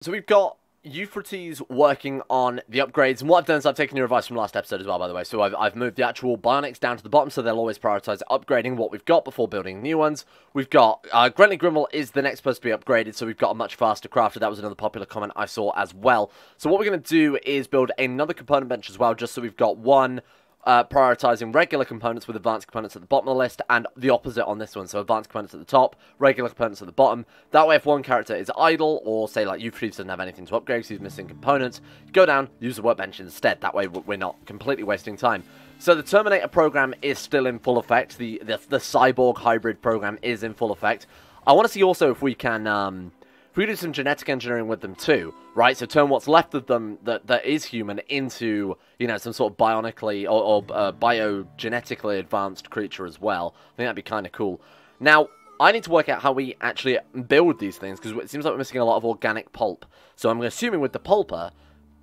So we've got Euphrates working on the upgrades, and what I've done is I've taken your advice from last episode as well, by the way. So I've moved the actual bionics down to the bottom, so they'll always prioritize upgrading what we've got before building new ones. We've got Grimwell is the next supposed to be upgraded, so we've got a much faster crafter. That was another popular comment I saw as well. So what we're going to do is build another component bench as well, just so we've got one prioritizing regular components with advanced components at the bottom of the list, and the opposite on this one, so advanced components at the top, regular components at the bottom. That way, if one character is idle, or say like Euphrates doesn't have anything to upgrade because he's missing components, go down, use the workbench instead. That way we're not completely wasting time. So the Terminator program is still in full effect. The cyborg hybrid program is in full effect. I want to see also if we can if we do some genetic engineering with them too, right? So turn what's left of them that is human into, you know, some sort of bionically or biogenetically advanced creature as well. I think that'd be kind of cool. Now, I need to work out how we actually build these things, because it seems like we're missing a lot of organic pulp. So I'm assuming with the pulper,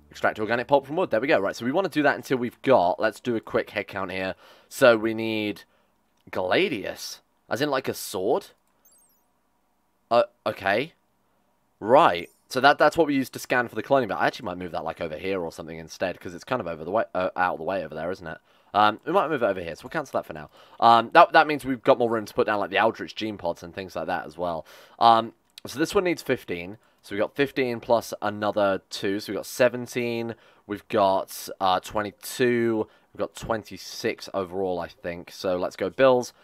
extract organic pulp from wood. There we go, right? So we want to do that until we've got, let's do a quick head count here. So we need Gladius, as in like a sword? Okay. Right, so that's what we use to scan for the cloning, but I actually might move that like over here or something instead, because it's kind of over the way, out of the way over there, isn't it? We might move it over here, so we'll cancel that for now. That means we've got more room to put down like the Aldrich gene pods and things like that as well. So this one needs 15, so we've got 15 plus another 2, so we've got 17, we've got 22, we've got 26 overall, I think. So let's go bills,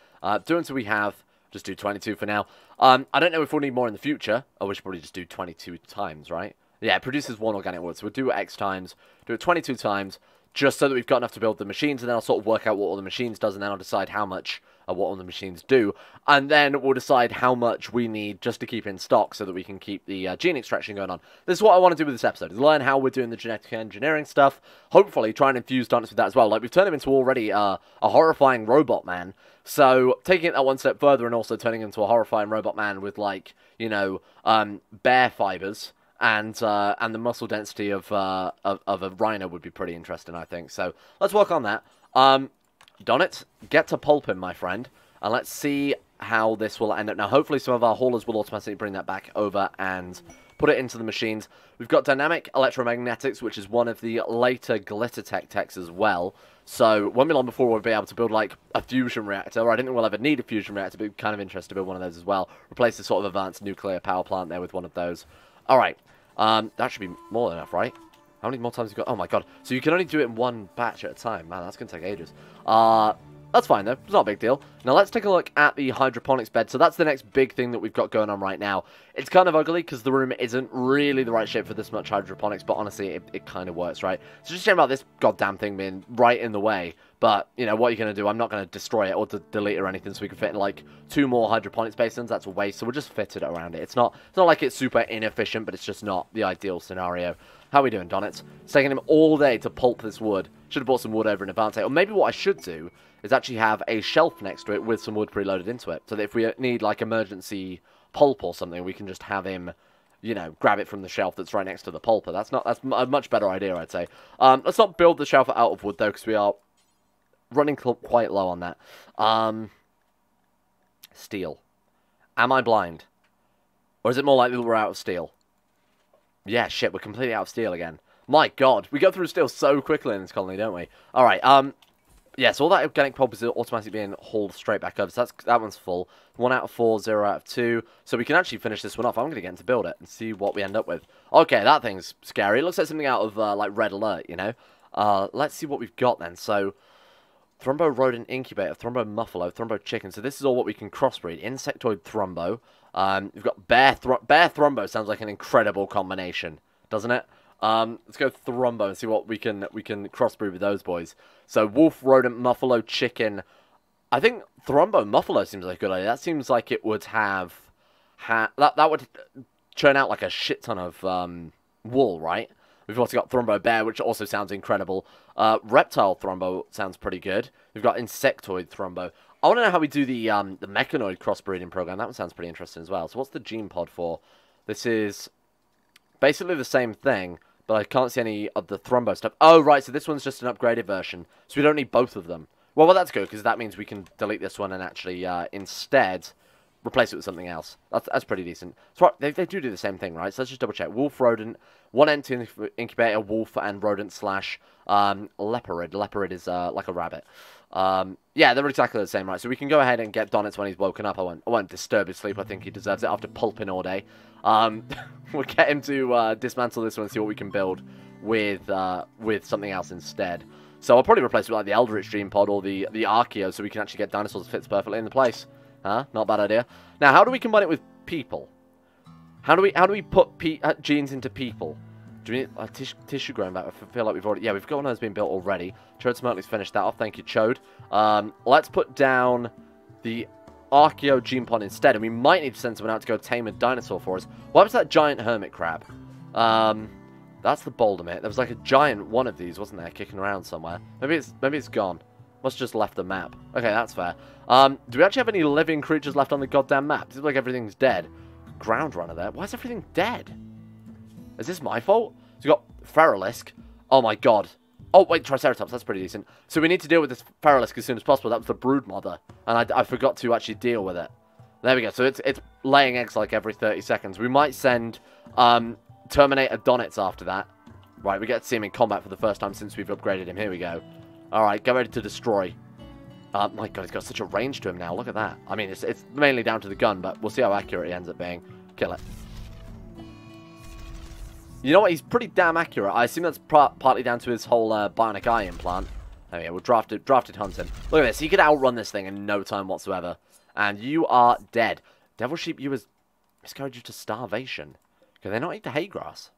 do until we have... Just do 22 for now. I don't know if we'll need more in the future. Or we should probably just do 22 times, right? Yeah, it produces 1 organic wood. So we'll do X times, do it 22 times, just so that we've got enough to build the machines, and then I'll sort of work out what all the machines does, and then I'll decide how much what all the machines do, and then we'll decide how much we need just to keep in stock so that we can keep the gene extraction going on. This is what I want to do with this episode, is learn how we're doing the genetic engineering stuff, hopefully try and infuse Donitz with that as well. Like, we've turned him into already a horrifying robot man, so taking it that one step further and also turning him into a horrifying robot man with, like, you know, bear fibers, and the muscle density of a rhino would be pretty interesting, I think. So let's work on that. Donitz, get to pulp him, my friend, and let's see how this will end up. Now, hopefully some of our haulers will automatically bring that back over and put it into the machines. We've got dynamic electromagnetics, which is one of the later glitter techs as well. So when we're long before, we'll be able to build like a fusion reactor, or I don't think we'll ever need a fusion reactor, but it'd be kind of interesting to build one of those as well. Replace the sort of advanced nuclear power plant there with one of those. Alright, that should be more than enough, right? How many more times have you got? Oh my god. So you can only do it in one batch at a time. Man, that's going to take ages. That's fine, though. It's not a big deal. Now, let's take a look at the hydroponics bed. So that's the next big thing that we've got going on right now. It's kind of ugly because the room isn't really the right shape for this much hydroponics, but honestly, it kind of works, right? It's just a shame about this goddamn thing being right in the way. But, you know, what are you going to do? I'm not going to destroy it or delete it or anything, so we can fit in, like, 2 more hydroponics basins. That's a waste, so we'll just fit it around it. It's not like it's super inefficient, but it's just not the ideal scenario. How are we doing, Donitz? It's taking him all day to pulp this wood. Should have bought some wood over in advance. Or maybe what I should do is actually have a shelf next to it with some wood preloaded into it. So that if we need, like, emergency pulp or something, we can just have him, you know, grab it from the shelf that's right next to the pulper. That's a much better idea, I'd say. Let's not build the shelf out of wood, though, because we are running quite low on that. Steel. Am I blind? Or is it more likely that we're out of steel? Yeah, shit, we're completely out of steel again. My god, we go through steel so quickly in this colony, don't we? Alright, yeah, so all that organic pulp is automatically being hauled straight back over, so that one's full. 1 out of 4, 0 out of 2. So we can actually finish this one off. I'm going to get in to build it and see what we end up with. Okay, that thing's scary. It looks like something out of, like, Red Alert, you know? Let's see what we've got then. So, Thrombo Rodent Incubator, Thrombo Muffalo, Thrombo Chicken. So this is all what we can crossbreed. Insectoid Thrombo. We've got Bear Thrombo. Sounds like an incredible combination, doesn't it? Let's go Thrombo and see what we can crossbreed with those boys. So Wolf Rodent Muffalo Chicken. I think Thrombo Muffalo seems like a good idea. That seems like it would have that would churn out like a shit ton of wool, right? We've also got Thrombo Bear, which also sounds incredible. Reptile Thrombo sounds pretty good. We've got Insectoid Thrombo. I want to know how we do the Mechanoid crossbreeding program. That one sounds pretty interesting as well. So what's the gene pod for? This is basically the same thing, but I can't see any of the Thrombo stuff. Oh, right, so this one's just an upgraded version. So we don't need both of them. Well, that's good, because that means we can delete this one and actually, instead, replace it with something else. That's pretty decent. So they do the same thing, right? So let's just double check. Wolf, rodent, 1 empty incubator, wolf, and rodent slash leopard. Leopard is like a rabbit. Yeah, they're exactly the same, right? So we can go ahead and get Donitz when he's woken up. I won't disturb his sleep. I think he deserves it after pulping all day. We'll get him to dismantle this one and see what we can build with something else instead. So I'll probably replace it with like the Eldritch Dream Pod or the Archeo, so we can actually get dinosaurs that fits perfectly in the place. Huh? Not a bad idea. Now, how do we combine it with people? How do we put genes into people? Do we need a tissue growing back? I feel like we've already... Yeah, we've got one that's been built already. Chode Smirtly's finished that off. Thank you, Chode. Let's put down the Archeo gene pod instead, and we might need to send someone out to go tame a dinosaur for us. What was that giant hermit crab? That's the Bouldermit. There was like a giant one of these, wasn't there, kicking around somewhere? Maybe it's gone. Must have just left the map. Okay, that's fair. Do we actually have any living creatures left on the goddamn map? It seems like everything's dead. Ground runner there. Why is everything dead? Is this my fault? So we got Feralisk. Oh my god. Oh wait, Triceratops. That's pretty decent. So we need to deal with this Feralisk as soon as possible. That was the brood mother, and I forgot to actually deal with it. There we go. So it's laying eggs like every 30 seconds. We might send Terminator Donitz after that. Right, we get to see him in combat for the first time since we've upgraded him. Here we go. Alright, get ready to destroy. My god, he's got such a range to him now. Look at that. I mean, it's mainly down to the gun, but we'll see how accurate he ends up being. Kill it. You know what? He's pretty damn accurate. I assume that's partly down to his whole bionic eye implant. There we go. We'll drafted hunting. Look at this. He could outrun this thing in no time whatsoever. And you are dead. Devil Sheep, you miscarried you to starvation. Can they not eat the hay grass?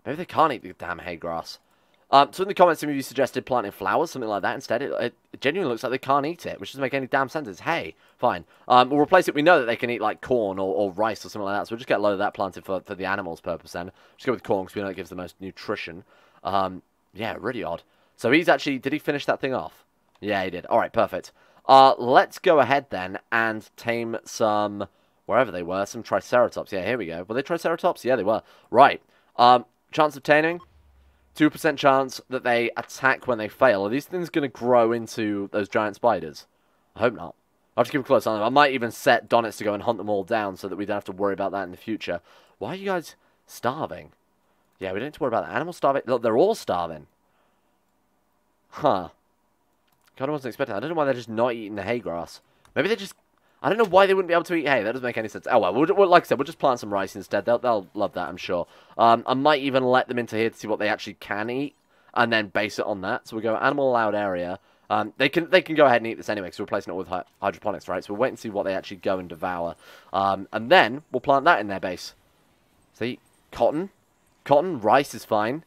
Maybe they can't eat the damn hay grass. So in the comments, some of you suggested planting flowers, something like that instead. It genuinely looks like they can't eat it, which doesn't make any damn sense. It's hay. Fine. We'll replace it. We know that they can eat like corn or rice or something like that, so we'll just get a load of that planted for the animals' purpose then. Just go with corn because we know it gives the most nutrition. Yeah, really odd. So he's actually... Did he finish that thing off? Yeah, he did. Alright, perfect. Let's go ahead then and tame some... Wherever they were, some Triceratops. Yeah, here we go. Were they Triceratops? Yeah, they were. Right. Chance of taming? 2% chance that they attack when they fail. Are these things going to grow into those giant spiders? I hope not. I'll have to keep a close eye on them. I might even set Donitz to go and hunt them all down so that we don't have to worry about that in the future. Why are you guys starving? Yeah, we don't need to worry about that. Animals starving? Look, they're all starving. Huh. God, I wasn't expecting that. I don't know why they're just not eating the hay grass. Maybe they just... I don't know why they wouldn't be able to eat hay. That doesn't make any sense. Oh, well, like I said, we'll just plant some rice instead. They'll love that, I'm sure. I might even let them into here to see what they actually can eat, and then base it on that. So we'll go animal allowed area. They can go ahead and eat this anyway, because we're replacing it with hydroponics, right? So we'll wait and see what they actually go and devour. And then we'll plant that in their base. See? Cotton. Rice is fine.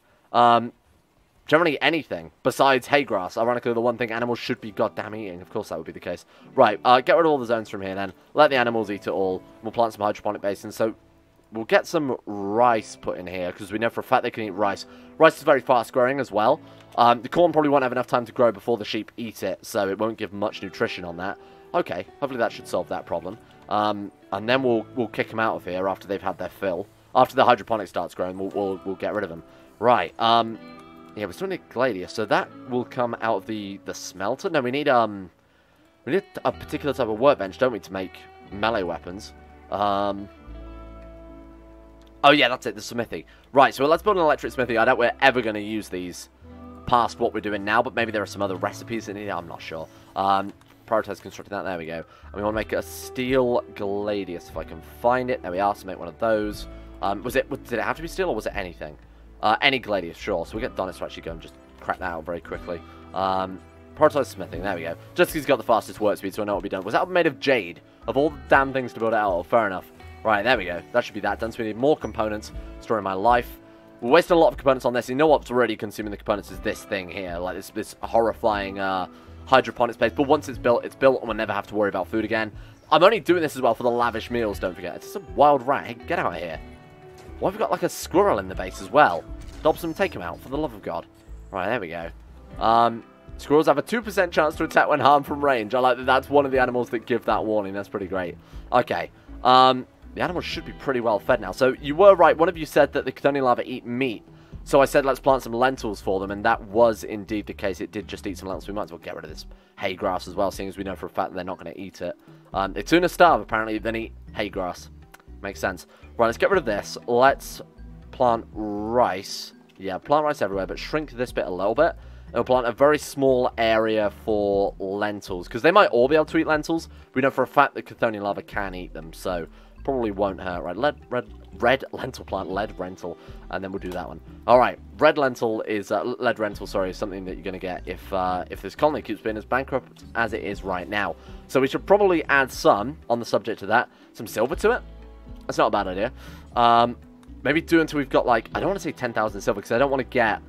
Generally anything besides hay grass. Ironically, the one thing animals should be goddamn eating. Of course that would be the case. Right, get rid of all the zones from here then. Let the animals eat it all. We'll plant some hydroponic basins. So we'll get some rice put in here because we know for a fact they can eat rice. Rice is very fast growing as well. The corn probably won't have enough time to grow before the sheep eat it, so it won't give much nutrition on that. Okay, hopefully that should solve that problem. And then we'll kick them out of here after they've had their fill. After the hydroponic starts growing, we'll get rid of them. Right, yeah, we're still need Gladius, so that will come out of the smelter. No, we need a particular type of workbench, don't we, to make melee weapons? Oh yeah, that's it, the Smithy. Right, so let's build an electric Smithy. I doubt we're ever going to use these past what we're doing now, but maybe there are some other recipes in it. I'm not sure. Prioritize constructing that. There we go. And we want to make a steel Gladius if I can find it. There we are. So make one of those. Did it have to be steel or was it anything? Any Gladius, sure. So we'll get Donitz to actually go and just crack that out very quickly. Prioritize smithing. There we go. Just because he's got the fastest work speed, so I know what will be done. Was that made of jade? Of all the damn things to build it out of? Fair enough. Right, there we go. That should be that done. So we need more components. Storing my life. We're wasting a lot of components on this. You know what's really consuming the components is this thing here. Like this horrifying hydroponics place. But once it's built, and we'll never have to worry about food again. I'm only doing this as well for the lavish meals, don't forget. It's just a wild rat. Hey, get out of here. Why have we got like a squirrel in the base as well? Dobson, take him out, for the love of God. Right, there we go. Squirrels have a 2% chance to attack when harmed from range. I like that that's one of the animals that give that warning. That's pretty great. Okay. The animals should be pretty well fed now. So you were right. One of you said that the Cthulhu larvae eat meat. So I said let's plant some lentils for them, and that was indeed the case. It did just eat some lentils. We might as well get rid of this hay grass as well, seeing as we know for a fact that they're not going to eat it. They'd sooner starve, apparently, than eat hay grass. Makes sense. Right, let's get rid of this. Let's plant rice. Yeah, plant rice everywhere, but shrink this bit a little bit. And we'll plant a very small area for lentils, because they might all be able to eat lentils. We know for a fact that Chthonian larvae can eat them, so probably won't hurt. Right, red lentil plant, lead rental, and then we'll do that one. All right, lead rental, sorry, is something that you're going to get if this colony keeps being as bankrupt as it is right now. So we should probably add some, on the subject of that, some silver to it. That's not a bad idea. Maybe do until we've got, like, I don't want to say 10,000 silver, because I don't want to get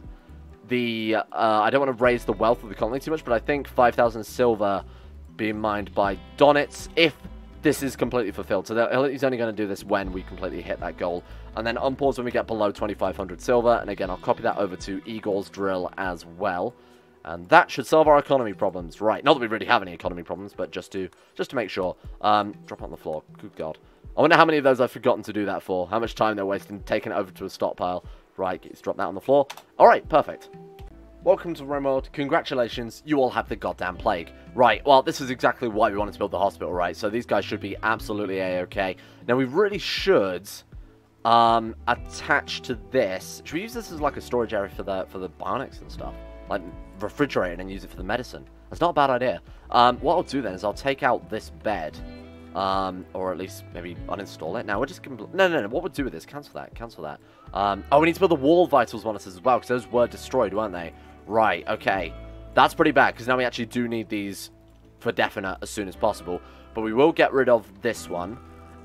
the, I don't want to raise the wealth of the colony too much, but I think 5,000 silver being mined by Donitz, if this is completely fulfilled. So he's only going to do this when we completely hit that goal. And then unpause when we get below 2,500 silver. And again, I'll copy that over to Igor's drill as well. And that should solve our economy problems. Right, not that we really have any economy problems, but just to make sure. Drop on the floor. Good God. I wonder how many of those I've forgotten to do that for. How much time they're wasting taking it over to a stockpile. Right, let's drop that on the floor. Alright, perfect. Welcome to Rimworld. Congratulations, you all have the goddamn plague. Right, well, this is exactly why we wanted to build the hospital, right? So these guys should be absolutely a-okay. Now, we really should attach to this. Should we use this as like a storage area for the bionics and stuff? Like, refrigerate it and use it for the medicine. That's not a bad idea. What I'll do then is I'll take out this bed. Or at least maybe uninstall it. Now, we're just going to... No. What we'll do with this? Cancel that. Oh, we need to build the wall vitals monitors as well, because those were destroyed, weren't they? Right, okay. That's pretty bad, because now we actually do need these for definite as soon as possible. But we will get rid of this one,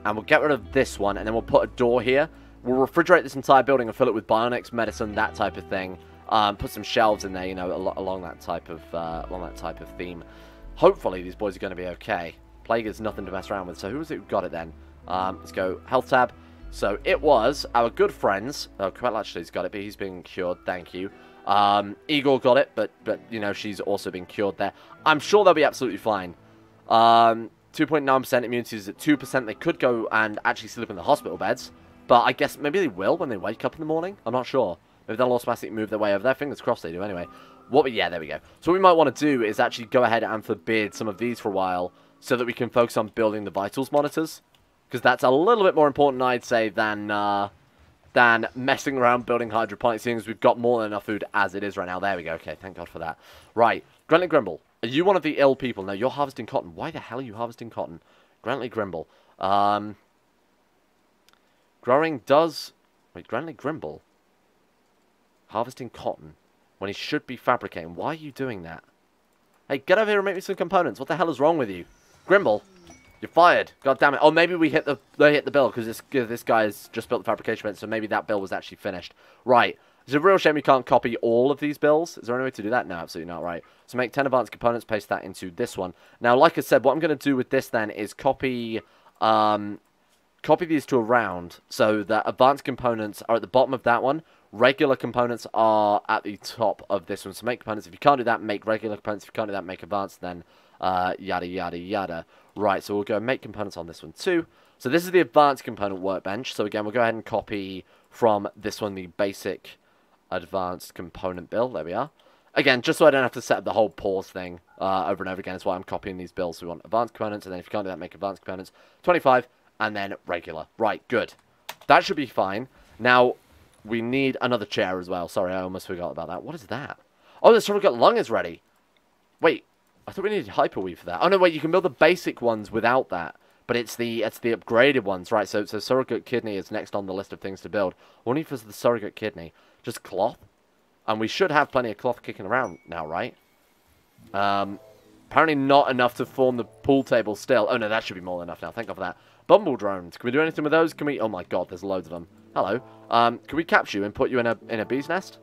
and we'll get rid of this one, and then we'll put a door here. We'll refrigerate this entire building and fill it with bionics, medicine, that type of thing. Put some shelves in there, you know, along that type of theme. Hopefully, these boys are going to be okay. Plague is nothing to mess around with. So who was it who got it then? Let's go health tab. So it was our good friends. Oh, Quell actually's got it, but he's been cured. Thank you. Igor got it, but you know, she's also been cured there. I'm sure they'll be absolutely fine. 2.9% immunity is at 2%. They could go and actually sleep in the hospital beds, but I guess maybe they will when they wake up in the morning. I'm not sure. Maybe they'll automatically move their way over there. Fingers crossed they do anyway. Yeah, there we go. So what we might want to do is actually go ahead and forbid some of these for a while, so that we can focus on building the vitals monitors. Because that's a little bit more important, I'd say, than messing around building hydroponics, seeing as we've got more than enough food as it is right now. There we go. Okay, thank God for that. Right, Grantley Grimble. Are you one of the ill people? No, you're harvesting cotton. Why the hell are you harvesting cotton? Grantley Grimble. Growing does... Wait, Grantley Grimble? Harvesting cotton when he should be fabricating. Why are you doing that? Hey, get over here and make me some components. What the hell is wrong with you? Grimble, you're fired. God damn it. Oh, maybe they hit the bill because this guy's just built the fabrication event, so maybe that bill was actually finished. Right. It's a real shame we can't copy all of these bills. Is there any way to do that? No, absolutely not. Right. So make 10 advanced components, paste that into this one. Now, like I said, what I'm going to do with this then is copy these to a round so that advanced components are at the bottom of that one. Regular components are at the top of this one. So make components. If you can't do that, make regular components. If you can't do that, make advanced. Then yada, yada, yada. Right, so we'll go make components on this one too. So this is the advanced component workbench. So again, we'll go ahead and copy from this one the basic advanced component build. There we are. Again, just so I don't have to set up the whole pause thing over and over again. That's why I'm copying these builds. So we want advanced components, and then if you can't do that, make advanced components. 25, and then regular. Right, good. That should be fine. Now, we need another chair as well. Sorry, I almost forgot about that. What is that? Oh, the surrogate lung is ready. Wait, I thought we needed hyperweave for that. Oh, no, wait, you can build the basic ones without that. But it's the upgraded ones, right? So surrogate kidney is next on the list of things to build. What do we need for the surrogate kidney? Just cloth? And we should have plenty of cloth kicking around now, right? Apparently not enough to form the pool table still. Oh, no, that should be more than enough now. Thank God for that. Bumble drones. Can we do anything with those? Can we... Oh, my God, there's loads of them. Hello. Can we capture you and put you in a bee's nest?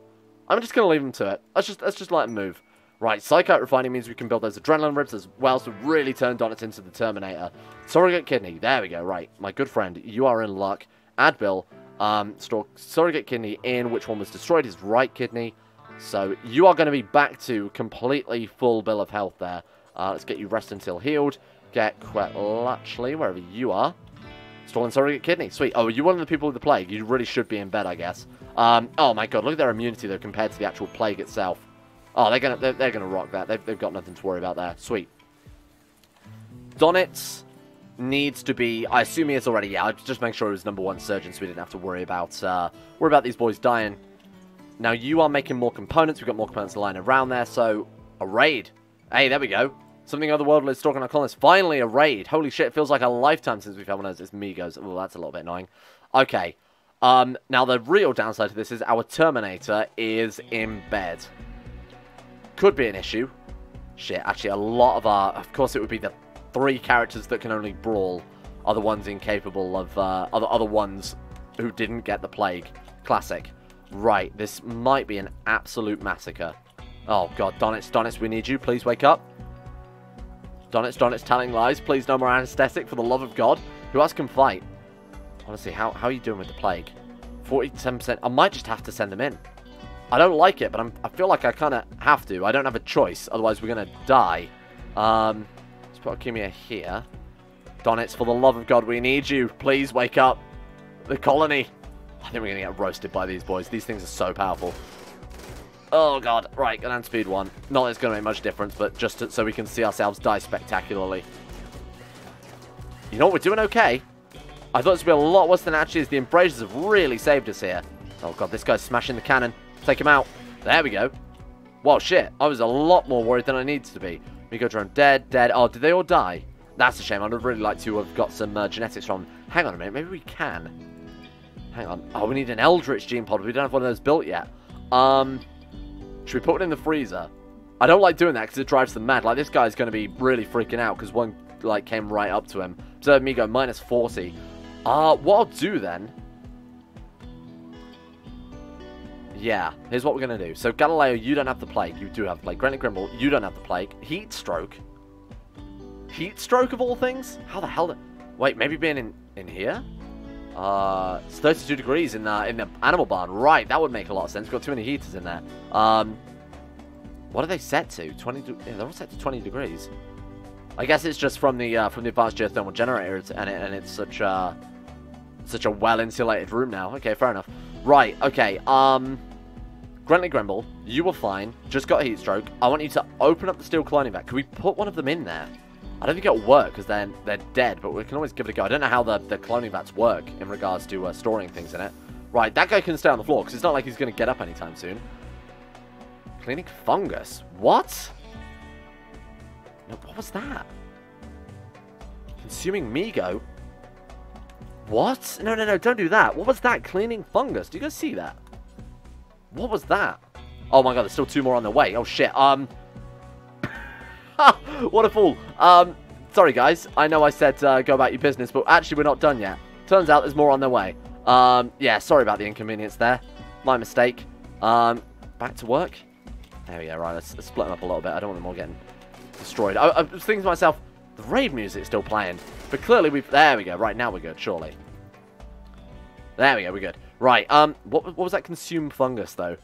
I'm just going to leave them to it. Let's just let them move. Right, Psychite refining means we can build those adrenaline ribs as well, so really turn Donitz into the Terminator. Surrogate kidney, there we go, right. My good friend, you are in luck. Add bill, store surrogate kidney in, which one was destroyed, his right kidney. So you are going to be back to completely full bill of health there. Let's get you rest until healed. Get Quetlatchley, wherever you are. Stolen surrogate kidney. Sweet. Oh, you're one of the people with the plague. You really should be in bed, I guess. Oh my god, look at their immunity though compared to the actual plague itself. Oh, they're gonna rock that. They've got nothing to worry about there. Sweet. Donitz needs to be. I assume he is already. Yeah, I'll just make sure he was #1 surgeon, so we didn't have to worry about these boys dying. Now you are making more components. We've got more components lying around there. So a raid. Hey, there we go. Something otherworldly is stalking our colonists. Finally, a raid. Holy shit, it feels like a lifetime since we've had one of those Migos. Oh, that's a little bit annoying. Okay. Now, the real downside to this is our Terminator is in bed. Could be an issue. Shit, actually, a lot of our... Of course, it would be the 3 characters that can only brawl are the ones incapable of... other ones who didn't get the plague. Classic. Right, this might be an absolute massacre. Oh, God. Donitz, we need you. Please wake up. Donitz, telling lies. Please, no more anesthetic, for the love of God. Who else can fight? Honestly, how are you doing with the plague? 47%. I might just have to send them in. I don't like it, but I feel like I kind of have to. I don't have a choice, otherwise we're going to die. Let's put Akimia here. Donitz, for the love of God, we need you. Please wake up. The colony. I think we're going to get roasted by these boys. These things are so powerful. Oh, God. Right, go down to speed 1. Not that it's going to make much difference, but just so we can see ourselves die spectacularly. You know what? We're doing okay. I thought this would be a lot worse than it actually is. The Embrasures have really saved us here. Oh, God. This guy's smashing the cannon. Take him out. There we go. Well, shit. I was a lot more worried than I needed to be. Migo drone dead. Oh, did they all die? That's a shame. I'd really like to have got some genetics from them. Hang on a minute. Maybe we can. Hang on. Oh, we need an Eldritch gene pod. We don't have one of those built yet. Should we put it in the freezer? I don't like doing that because it drives them mad. Like, this guy's going to be really freaking out because one, like, came right up to him. Observe me go minus 40. What I'll do then... Yeah, here's what we're going to do. So, Galileo, you don't have the plague. You do have the plague. Granite Grimble, you don't have the plague. Heat stroke. Heat stroke of all things? How the hell... Wait, maybe being in here? It's 32 degrees in the animal barn. Right, that would make a lot of sense. We've got too many heaters in there. What are they set to? 20. Yeah, they're all set to 20 degrees. I guess it's just from the advanced geothermal generator, and it's such a well insulated room now. Okay, fair enough. Right. Okay. Grentley Grimble, you were fine. Just got a heat stroke. I want you to open up the steel cloning vat. Could we put one of them in there? I don't think it'll work because they're dead, but we can always give it a go. I don't know how the cloning vats work in regards to storing things in it. Right, that guy can stay on the floor because it's not like he's going to get up anytime soon. Cleaning fungus. What? No, what was that? Consuming Migo. What? No, don't do that. What was that? Cleaning fungus. Do you guys see that? What was that? Oh my god, there's still 2 more on the way. Oh shit. What a fool. Sorry guys. I know I said go about your business, but actually we're not done yet. Turns out there's more on their way. Yeah, sorry about the inconvenience there. My mistake. Back to work. There we go. Right, let's split them up a little bit. I don't want them all getting destroyed. I was thinking to myself, the raid music's still playing. But clearly we've... There we go. Right, now we're good, surely. There we go, we're good. Right, what was that consumed fungus, though?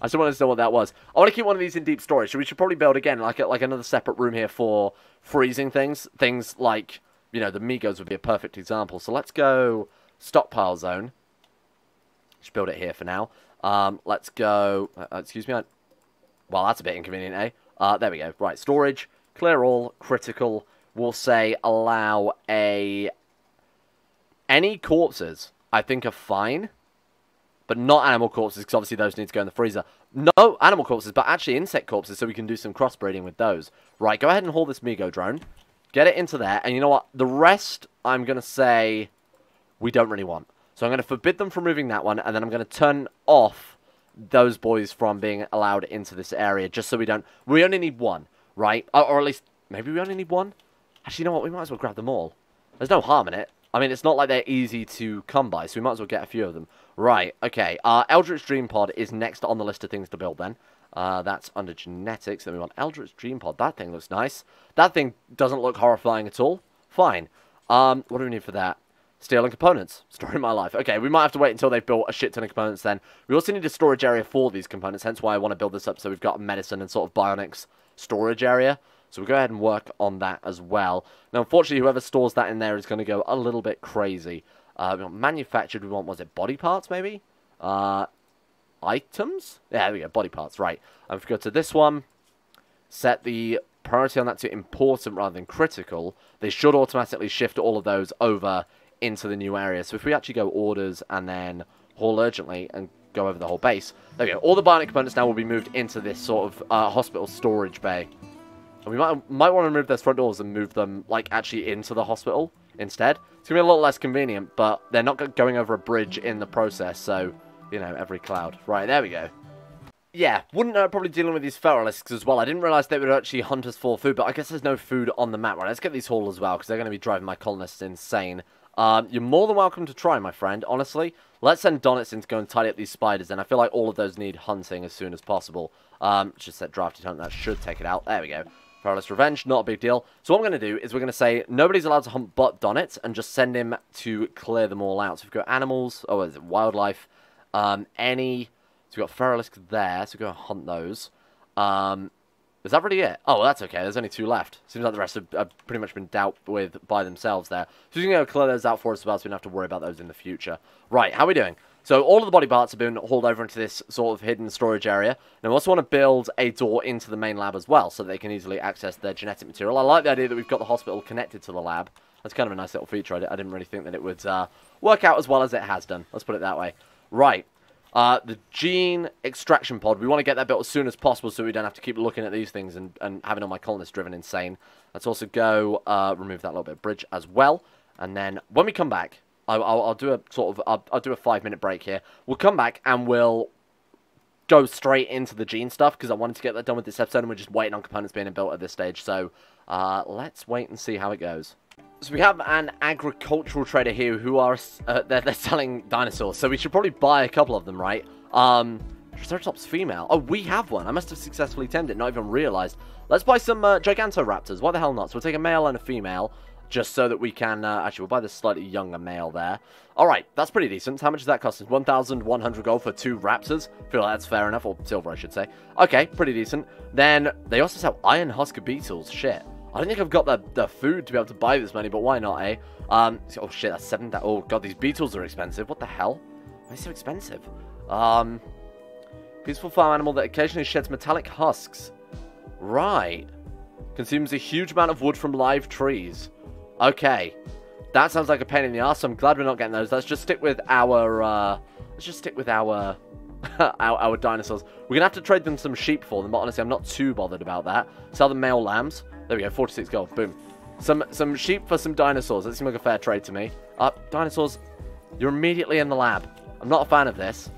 I still want to know what that was. I want to keep one of these in deep storage, so we should probably build, again, like another separate room here for freezing things. Things like, you know, the Migos would be a perfect example. So let's go stockpile zone. Just build it here for now. Let's go... excuse me. Well, that's a bit inconvenient, eh? There we go. Right, storage. Clear all. Critical. We'll say allow a... Any corpses, I think, are fine. But not animal corpses, because obviously those need to go in the freezer. No animal corpses, but actually insect corpses, so we can do some crossbreeding with those. Right, go ahead and haul this Migo drone. Get it into there, and you know what? The rest, I'm going to say, we don't really want. So I'm going to forbid them from moving that one, and then I'm going to turn off those boys from being allowed into this area, just so we don't... We only need one, right? Or at least, maybe we only need one? Actually, you know what? We might as well grab them all. There's no harm in it. I mean, it's not like they're easy to come by, so we might as well get a few of them. Right, okay. Eldritch Dream Pod is next on the list of things to build then. That's under genetics. Then we want Eldritch Dream Pod. That thing looks nice. That thing doesn't look horrifying at all. Fine. What do we need for that? Steel and components. Story of my life. Okay, we might have to wait until they've built a shit ton of components then. We also need a storage area for these components, hence why I want to build this up so we've got a medicine and sort of bionics storage area. So we'll go ahead and work on that as well. Now, unfortunately, whoever stores that in there is going to go a little bit crazy. We want manufactured, we want, was it body parts, maybe? Items? Yeah, there we go, body parts, right. And if we go to this one, set the priority on that to important rather than critical, they should automatically shift all of those over into the new area. So if we actually go orders and then haul urgently and go over the whole base, there we go. All the bionic components now will be moved into this sort of hospital storage bay. And we might want to remove those front doors and move them, like, actually into the hospital instead. It's going to be a lot less convenient, but they're not going over a bridge in the process, so, you know, every cloud. Right, there we go. Yeah, wouldn't know, probably dealing with these feralisks as well. I didn't realise they would actually hunt us for food, but I guess there's no food on the map. Right, let's get these hauled as well, because they're going to be driving my colonists insane. You're more than welcome to try, my friend, honestly. Let's send Donitz in to go and tidy up these spiders, and I feel like all of those need hunting as soon as possible. Just set drafted hunt, that should take it out. There we go. Feralist Revenge, not a big deal. So what I'm going to do is we're going to say nobody's allowed to hunt but Donitz, and just send him to clear them all out. So we've got animals, oh, is it wildlife, any... So we've got Feralisk there, so we're going to hunt those. Is that really it? Oh, well, that's okay. There's only 2 left. Seems like the rest have pretty much been dealt with by themselves there. So we're going to clear those out for us as well, so we don't have to worry about those in the future. Right, how are we doing? So all of the body parts have been hauled over into this sort of hidden storage area. And we also want to build a door into the main lab as well, so they can easily access their genetic material. I like the idea that we've got the hospital connected to the lab. That's kind of a nice little feature. I didn't really think that it would work out as well as it has done. Let's put it that way. Right. The gene extraction pod, we want to get that built as soon as possible so we don't have to keep looking at these things and having all my colonists driven insane. Let's also go remove that little bit of bridge as well. And then when we come back, I'll do a sort of, I'll do a 5-minute break here. We'll come back and we'll go straight into the gene stuff because I wanted to get that done with this episode and we're just waiting on components being built at this stage. So let's wait and see how it goes. So we have an agricultural trader here who are, they're selling dinosaurs, so we should probably buy a couple of them, right? Triceratops female. Oh, we have one. I must have successfully tamed it, not even realized. Let's buy some Gigantoraptors. Why the hell not? So we'll take a male and a female, just so that we can, actually, we'll buy the slightly younger male there. Alright, that's pretty decent. How much does that cost us? 1,100 gold for 2 raptors. I feel like that's fair enough, or silver, I should say. Okay, pretty decent. Then, they also sell iron husker beetles. Shit. I don't think I've got the food to be able to buy this many, but why not, eh? Oh shit, that's 7,000. Oh god, these beetles are expensive. What the hell? Why are they so expensive? Peaceful farm animal that occasionally sheds metallic husks. Right. Consumes a huge amount of wood from live trees. Okay. That sounds like a pain in the ass, so I'm glad we're not getting those. Let's just stick with our, our dinosaurs. We're gonna have to trade them some sheep for them, but honestly, I'm not too bothered about that. Sell them male lambs. There we go, 46 gold. Boom. Some sheep for some dinosaurs. That seems like a fair trade to me. Dinosaurs, you're immediately in the lab. I'm not a fan of this.